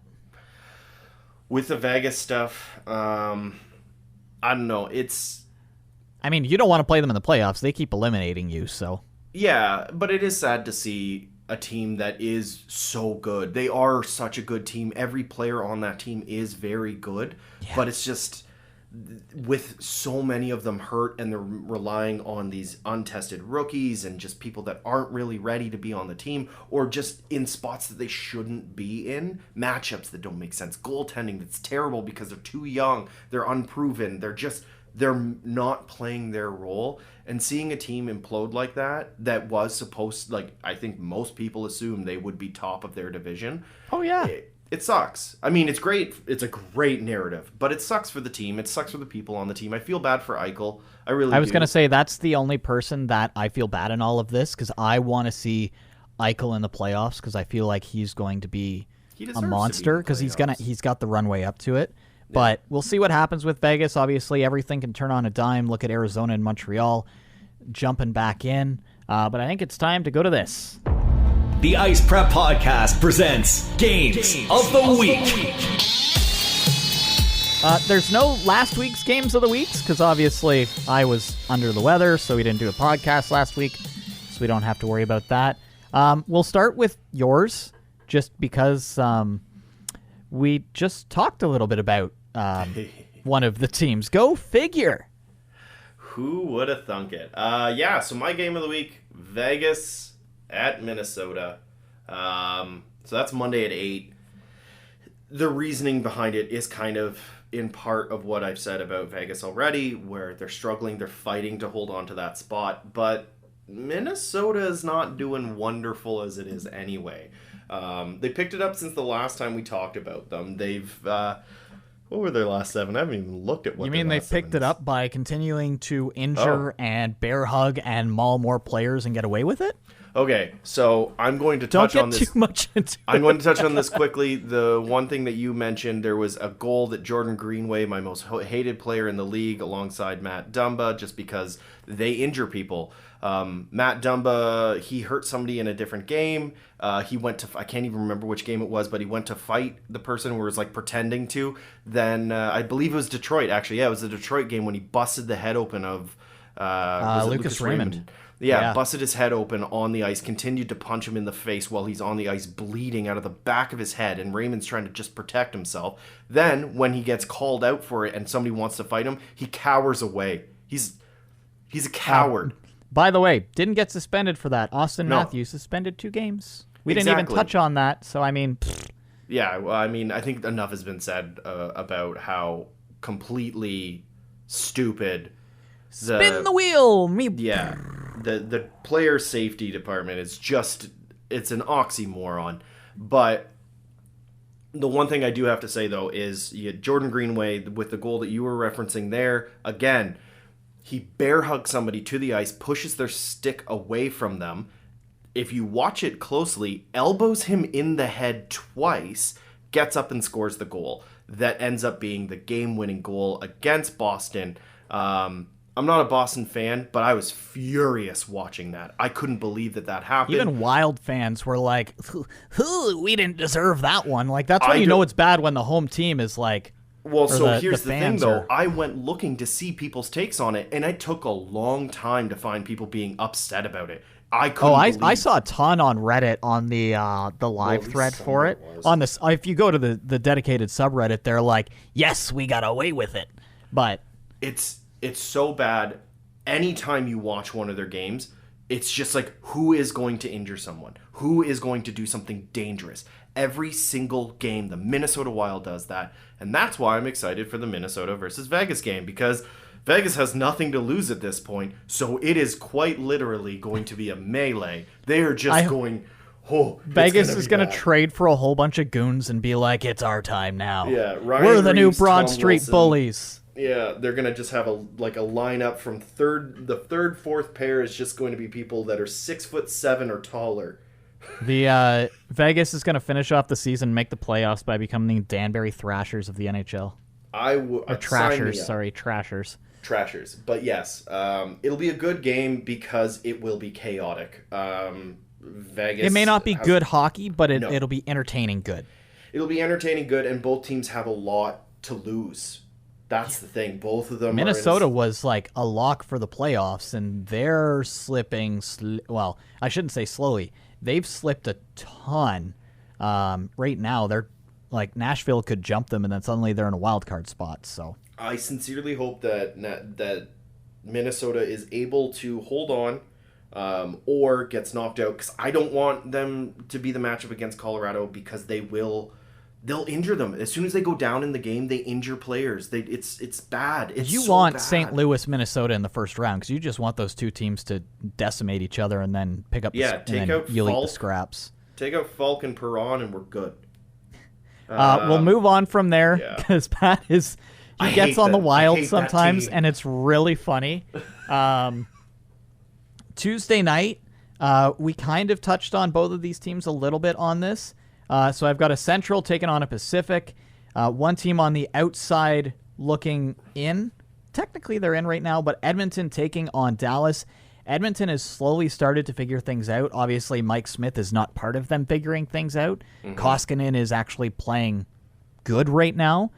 With the Vegas stuff, I don't know. I mean, you don't want to play them in the playoffs. They keep eliminating you, so. Yeah, but it is sad to see a team that is so good. They are such a good team. Every player on that team is very good, but it's just with so many of them hurt, and they're relying on these untested rookies and just people that aren't really ready to be on the team, or just in spots that they shouldn't be in, matchups that don't make sense, goaltending that's terrible because they're too young, they're unproven, they're not playing their role. And seeing a team implode like that was supposed, like, I think most people assumed they would be top of their division. Oh, yeah. It sucks. I mean, it's great. It's a great narrative, but it sucks for the team. It sucks for the people on the team. I feel bad for Eichel. I was going to say, that's the only person that I feel bad in all of this, because I want to see Eichel in the playoffs, because I feel like he's going to be a monster, because he's got the runway up to it. But we'll see what happens with Vegas. Obviously, everything can turn on a dime. Look at Arizona and Montreal jumping back in. But I think it's time to go to this. The Ice Prep Podcast presents Games of the Week. There's no last week's Games of the Weeks, because obviously I was under the weather, so we didn't do a podcast last week, so we don't have to worry about that. We'll start with yours, just because we just talked a little bit about one of the teams. Go figure. Who would have thunk it? So my game of the week, Vegas at Minnesota. So that's Monday at 8. The reasoning behind it is kind of in part of what I've said about Vegas already, where they're struggling, they're fighting to hold on to that spot, but Minnesota is not doing wonderful as it is anyway. They picked it up since the last time we talked about them. They've what were their last 7? I haven't even looked at what. You mean they picked it up by continuing to injure and bear hug and maul more players and get away with it? Okay, so I'm going to touch on this. Don't get too much into it. I'm going to touch on this quickly. The one thing that you mentioned, there was a goal that Jordan Greenway, my most hated player in the league, alongside Matt Dumba, just because they injure people. Matt Dumba, he hurt somebody in a different game. He went to, I can't even remember which game it was, but he went to fight the person who was like pretending to. Then I believe it was Detroit, actually. Yeah, it was the Detroit game when he busted the head open of Lucas Raymond. Yeah, busted his head open on the ice, continued to punch him in the face while he's on the ice bleeding out of the back of his head, and Raymond's trying to just protect himself. Then, when he gets called out for it and somebody wants to fight him, he cowers away. He's a coward. By the way, didn't get suspended for that. Austin Matthews suspended 2 games. We didn't even touch on that, so I mean... Yeah, well, I mean, I think enough has been said about how completely stupid... Spin the wheel! Yeah. The player safety department is just, it's an oxymoron. But the one thing I do have to say, though, is you had Jordan Greenway with the goal that you were referencing there. Again, he bear hugs somebody to the ice, pushes their stick away from them. If you watch it closely, elbows him in the head twice, gets up and scores the goal. That ends up being the game-winning goal against Boston. I'm not a Boston fan, but I was furious watching that. I couldn't believe that happened. Even Wild fans were like, we didn't deserve that one. Like, that's when you know it's bad when the home team is like... Well, so here's the thing, though. I went looking to see people's takes on it, and it took a long time to find people being upset about it. I couldn't I saw a ton on Reddit on the live thread for it. On this, if you go to the dedicated subreddit, they're like, yes, we got away with it. But... It's so bad. Anytime you watch one of their games, it's just like, who is going to injure someone? Who is going to do something dangerous? Every single game, the Minnesota Wild does that. And that's why I'm excited for the Minnesota versus Vegas game, because Vegas has nothing to lose at this point. So it is quite literally going to be a melee. They are just going... Oh, Vegas is going to trade for a whole bunch of goons and be like, it's our time now. Yeah, we're the new Broad Street bullies. Yeah, they're gonna just have a lineup from the third, fourth pair is just going to be people that are 6'7" or taller. The Vegas is gonna finish off the season, make the playoffs by becoming the Danbury Thrashers of the NHL. Trashers, sorry, Trashers. Trashers, but yes, it'll be a good game because it will be chaotic. Vegas. It may not be good hockey, but it'll be entertaining good. It'll be entertaining good, and both teams have a lot to lose. That's the thing. Both of them. Minnesota was like a lock for the playoffs, and they're slipping. Well, I shouldn't say slowly. They've slipped a ton. Right now, they're like Nashville could jump them, and then suddenly they're in a wild card spot. So I sincerely hope that Minnesota is able to hold on, or gets knocked out, because I don't want them to be the matchup against Colorado, because they'll injure them. As soon as they go down in the game, they injure players. It's bad. You want St. Louis, Minnesota in the first round, because you just want those two teams to decimate each other and then pick up you'll eat the scraps. Take out Falk and Perron, and we're good. We'll move on from there, because Pat gets on the Wild sometimes, and it's really funny. Tuesday night, we kind of touched on both of these teams a little bit on this. So I've got a Central taking on a Pacific. One team on the outside looking in. Technically they're in right now, but Edmonton taking on Dallas. Edmonton has slowly started to figure things out. Obviously, Mike Smith is not part of them figuring things out. Mm-hmm. Koskinen is actually playing good right now.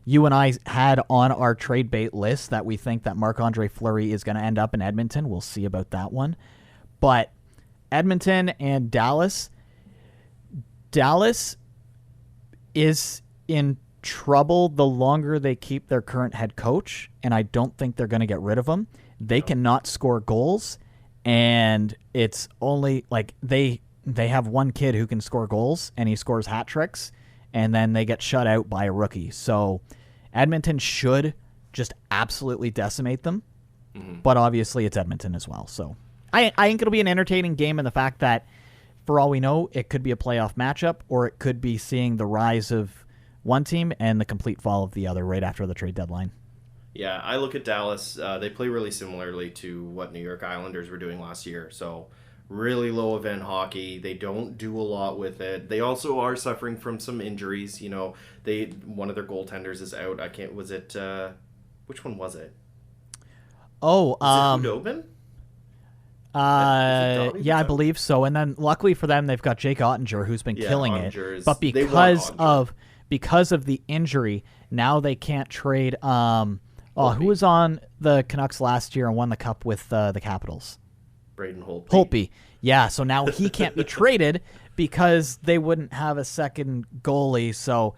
You and I had on our trade bait list that we think that Marc-Andre Fleury is going to end up in Edmonton. We'll see about that one. But Edmonton and Dallas is in trouble the longer they keep their current head coach, and I don't think they're going to get rid of him. They cannot score goals, and it's only like they have one kid who can score goals, and he scores hat tricks, and then they get shut out by a rookie. So Edmonton should just absolutely decimate them, but obviously it's Edmonton as well. So I think it'll be an entertaining game in the fact that, for all we know, it could be a playoff matchup, or it could be seeing the rise of one team and the complete fall of the other right after the trade deadline. Yeah, I look at Dallas. They play really similarly to what New York Islanders were doing last year. So really low event hockey. They don't do a lot with it. They also are suffering from some injuries. You know, one of their goaltenders is out. Which one was it? Oh, was it Hudobin? Yeah, I believe so. And then luckily for them, they've got Jake Ottinger, who's been killing it. But because of the injury, now they can't trade Oh, who was on the Canucks last year and won the cup with the Capitals? Braden Holtby. Holtby. Yeah, so now he can't be traded because they wouldn't have a second goalie. So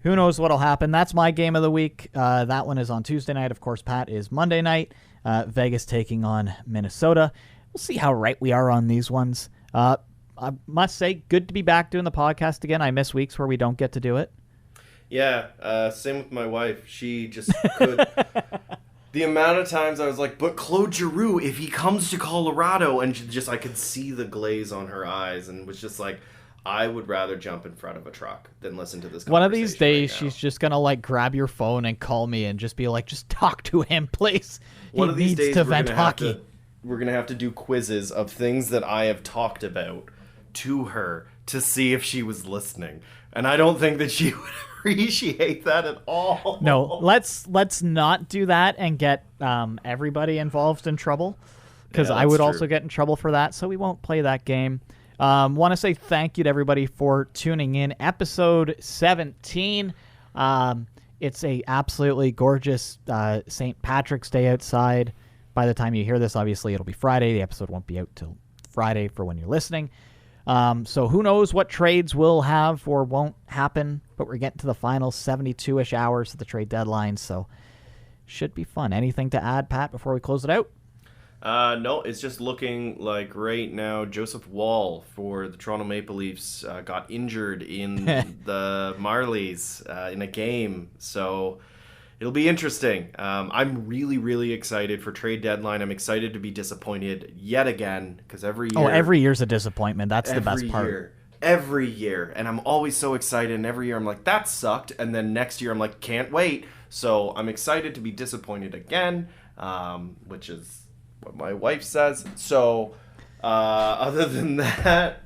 who knows what'll happen. That's my game of the week. That one is on Tuesday night. Of course, Pat is Monday night. Vegas taking on Minnesota. We'll see how right we are on these ones. I must say, good to be back doing the podcast again. I miss weeks where we don't get to do it. Yeah, same with my wife. She just could. The amount of times I was like, but Claude Giroux, if he comes to Colorado, and I could see the glaze on her eyes, and was just like, I would rather jump in front of a truck than listen to this conversation. One of these days, right, she's just going to like grab your phone and call me and just be like, just talk to him, please. One of these days, to vent hockey. We're going to have to do quizzes of things that I have talked about to her to see if she was listening. And I don't think that she would appreciate that at all. No, let's not do that and get everybody involved in trouble, because I would also get in trouble for that, so we won't play that game. Want to say thank you to everybody for tuning in. Episode 17. It's a absolutely gorgeous St. Patrick's Day outside. By the time you hear this, obviously it'll be Friday. The episode won't be out till Friday for when you're listening. So who knows what trades will have or won't happen, but we're getting to the final 72-ish hours of the trade deadline, so should be fun. Anything to add, Pat, before we close it out? No, it's just looking like right now Joseph Wall for the Toronto Maple Leafs got injured in the Marlies in a game, so it'll be interesting. I'm really, really excited for trade deadline. I'm excited to be disappointed yet again, because every year... Oh, every year's a disappointment. That's the best part. Every year. And I'm always so excited, and every year I'm like, that sucked. And then next year I'm like, can't wait. So I'm excited to be disappointed again, which is what my wife says. So other than that,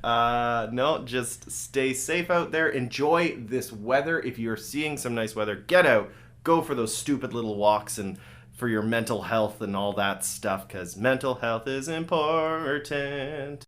no, just stay safe out there. Enjoy this weather. If you're seeing some nice weather, get out. Go for those stupid little walks and for your mental health and all that stuff, because mental health is important.